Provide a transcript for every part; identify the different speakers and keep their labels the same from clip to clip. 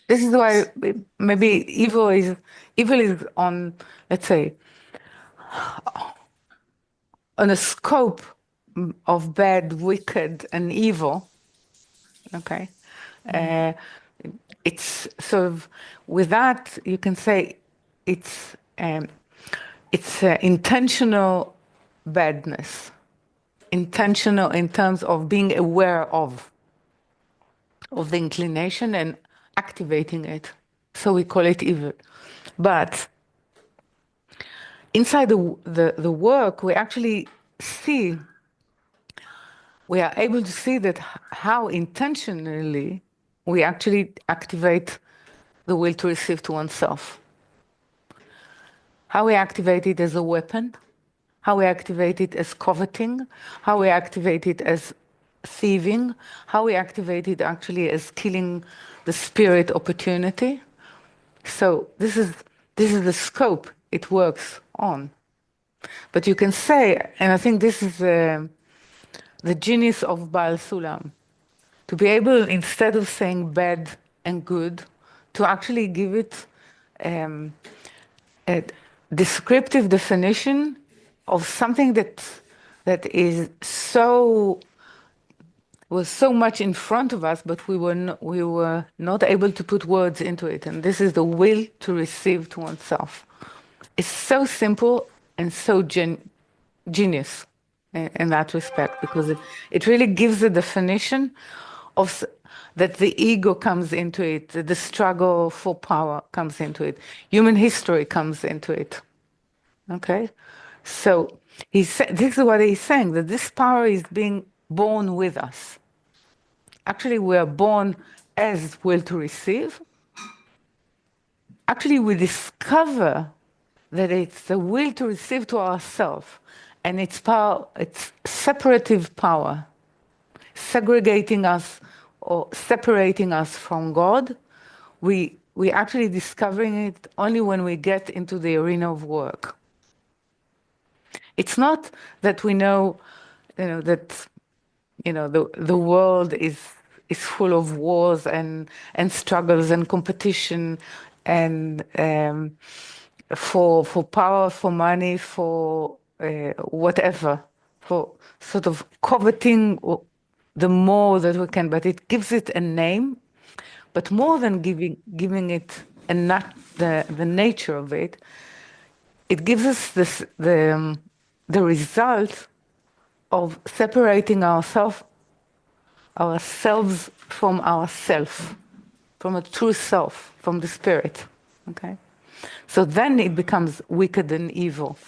Speaker 1: This is why maybe evil is on, let's say, on a scope of bad, wicked, and evil. Okay, uh, it's sort of with that you can say it's um, it's intentional badness, intentional in terms of being aware of the inclination and activating it. So we call it evil. But inside the work, we actually see, we are able to see that how intentionally we actually activate the will to receive to oneself. How we activate it as a weapon, how we activate it as coveting, how we activate it as thieving, how we activate it actually as killing the spirit opportunity. So this is the scope it works on. But you can say, and I think this is the genius of Baal HaSulam, to be able, instead of saying bad and good, to actually give it a descriptive definition of something that is so was so much in front of us, but we were not able to put words into it. And this is the will to receive to oneself. It's so simple and so genius in that respect, because it really gives a definition of that the ego comes into it, the struggle for power comes into it, human history comes into it. Okay, so this is what he's saying, that this power is being born with us. Actually, we are born as will to receive. Actually, we discover that it's the will to receive to ourselves, and it's power, it's separative power, segregating us or separating us from God. We actually discovering it only when we get into the arena of work. It's not that we know, that the world is full of wars and struggles and competition and for power, for money, for whatever, for sort of coveting the more that we can, but it gives it a name. But more than giving it a the nature of it, it gives us the result of separating ourselves from ourself, from a true self, from the spirit. Okay, so then it becomes wicked and evil,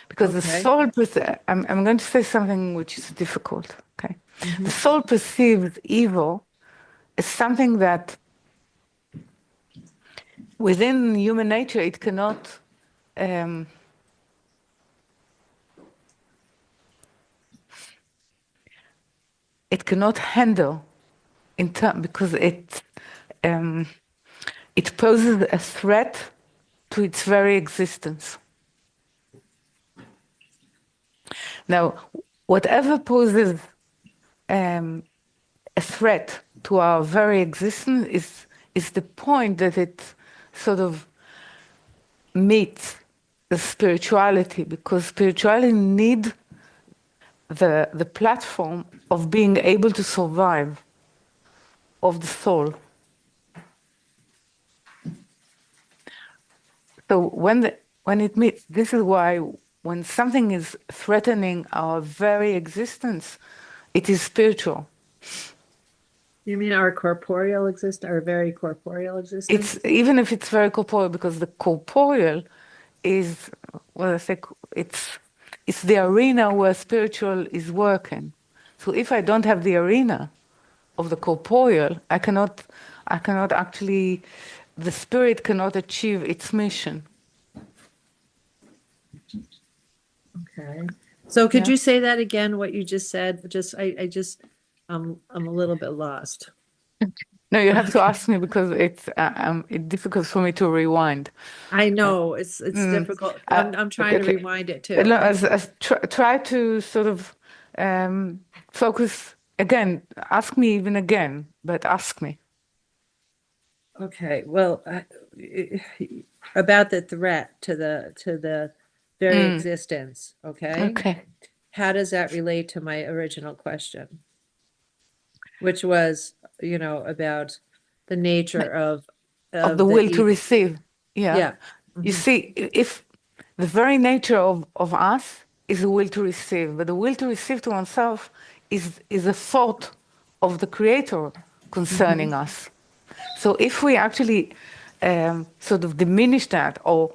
Speaker 1: because the
Speaker 2: Okay.
Speaker 1: soul. I'm going to say something which is difficult. Okay, the soul perceives evil as something that within human nature it cannot. Um, it cannot handle because um, it poses a threat to its very existence. Now, whatever poses a threat to our very existence is the point that it sort of meets the spirituality, because spirituality need the platform of being able to survive of the soul. So when it meets, this is why when something is threatening our very existence, it is spiritual.
Speaker 2: You mean our corporeal our very corporeal
Speaker 1: It's
Speaker 2: existence?
Speaker 1: even if it's very corporeal, because the corporeal is, well, I think it's the arena where spiritual is working. So if I don't have the arena of the corporeal, I cannot actually, the spirit cannot achieve its mission.
Speaker 2: Okay. So could
Speaker 1: Yeah.
Speaker 2: you say that again, what you just said? I'm a little bit lost.
Speaker 1: No, you have to ask me, because it's difficult for me to rewind.
Speaker 2: I
Speaker 1: Uh,
Speaker 2: know it's
Speaker 1: mm,
Speaker 2: difficult.
Speaker 1: uh,
Speaker 2: I'm trying
Speaker 1: okay,
Speaker 2: to
Speaker 1: okay.
Speaker 2: rewind it
Speaker 1: No,
Speaker 2: too.
Speaker 1: try to sort of focus. Again, ask me even again, but ask me.
Speaker 2: Okay, well, about the threat to the very existence, okay?
Speaker 1: Okay.
Speaker 2: How does that relate to my original question? Which was, about the nature
Speaker 1: Of the
Speaker 2: of the
Speaker 1: will to
Speaker 2: evil.
Speaker 1: receive. Yeah.
Speaker 2: Yeah.
Speaker 1: You
Speaker 2: Mhm.
Speaker 1: see, if the very nature of us is the will to receive, but the will to receive to oneself is a thought of the Creator concerning
Speaker 2: Mhm.
Speaker 1: us. So if we actually sort of diminish that or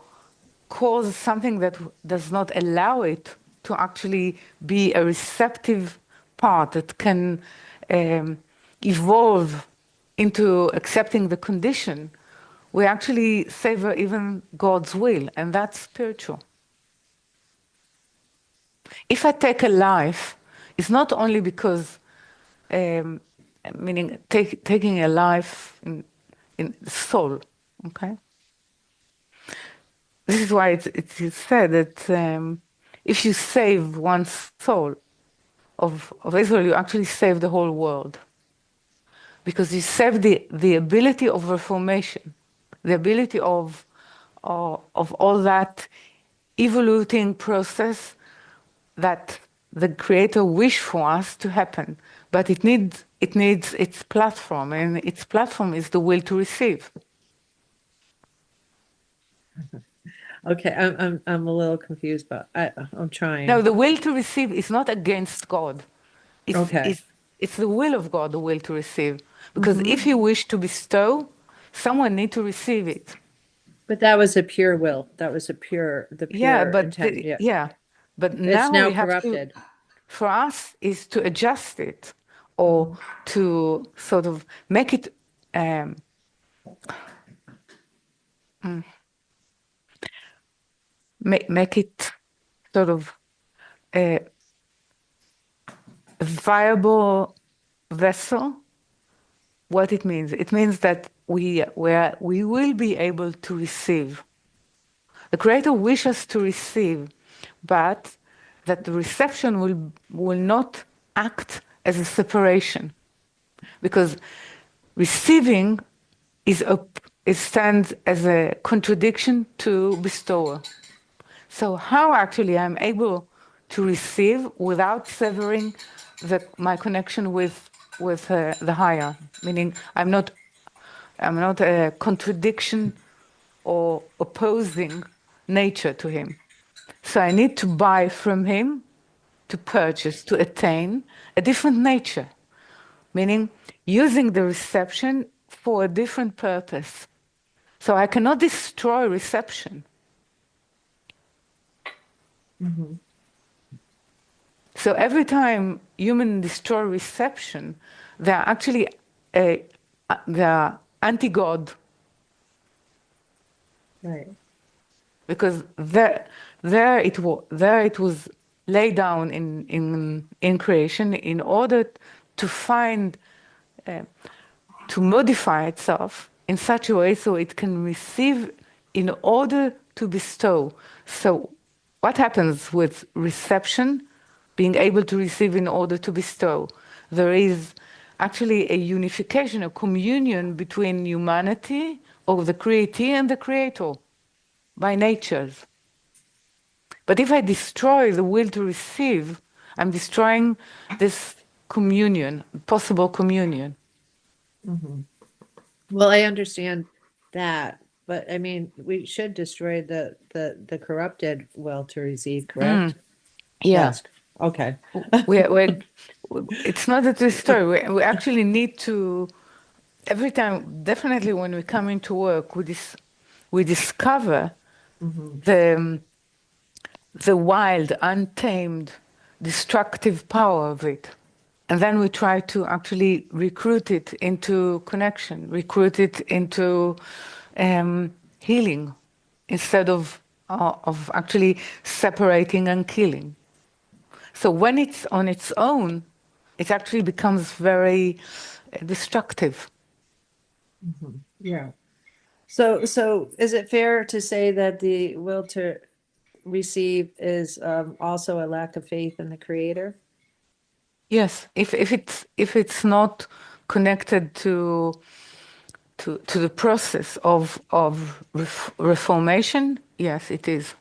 Speaker 1: cause something that does not allow it to actually be a receptive part that can um, evolve into accepting the condition, we actually savor even God's will, and that's spiritual. If I take a life, it's not only because, um, meaning taking a life in soul, okay? This is why it's said that if you save one soul of Israel, you actually save the whole world. Because you save the ability of reformation, the ability of all that evoluting process that the Creator wished for us to happen. But it needs its platform, and its platform is the will to receive.
Speaker 2: Okay, I'm a little confused, but I'm
Speaker 1: Now,
Speaker 2: trying.
Speaker 1: the will to receive is not against God. It's,
Speaker 2: Okay.
Speaker 1: it's, it's the will of God, the will to receive. Because if
Speaker 2: Hmm.
Speaker 1: you wish to bestow, someone need to receive it.
Speaker 2: But that was a pure will. That was the
Speaker 1: Yeah,
Speaker 2: pure intent. Yeah.
Speaker 1: yeah. But
Speaker 2: It's
Speaker 1: now
Speaker 2: now
Speaker 1: we have to,
Speaker 2: corrupted.
Speaker 1: for us, is to adjust it or to sort of make it, um, make it sort of a viable vessel. What it means? It means that we will be able to receive. The Creator wishes us to receive, but that the reception will not act as a separation, because receiving it stands as a contradiction to bestower. So how actually I'm able to receive without severing my connection with the higher, meaning I'm not a contradiction or opposing nature to him. So I need to buy from him to purchase, to attain a different nature, meaning using the reception for a different purpose. So I cannot destroy reception.
Speaker 2: Hmm.
Speaker 1: So every time humans destroy reception, they're actually they're anti-God,
Speaker 2: Right.
Speaker 1: because there it was laid down in creation in order to find uh, to modify itself in such a way so it can receive in order to bestow. So what happens with reception, being able to receive in order to bestow? There is actually a unification, a communion between humanity, or the createe and the creator by natures. But if I destroy the will to receive, I'm destroying this communion, possible communion.
Speaker 2: Hmm. Well, I understand that, but I mean, we should destroy the corrupted will to receive, correct?
Speaker 1: Yeah.
Speaker 2: That's okay.
Speaker 1: We're, it's not that we destroy. We actually need to, every time, definitely when we come into work, we discover
Speaker 2: Hmm.
Speaker 1: the, the wild, untamed, destructive power of it. And then we try to actually recruit it into connection, recruit it into healing, instead of actually separating and killing. So when it's on its own, it actually becomes very destructive.
Speaker 2: Yeah. So is it fair to say that the will to receive is also a lack of faith in the creator?
Speaker 1: Yes, if it's not connected to the process of reformation, yes, it is.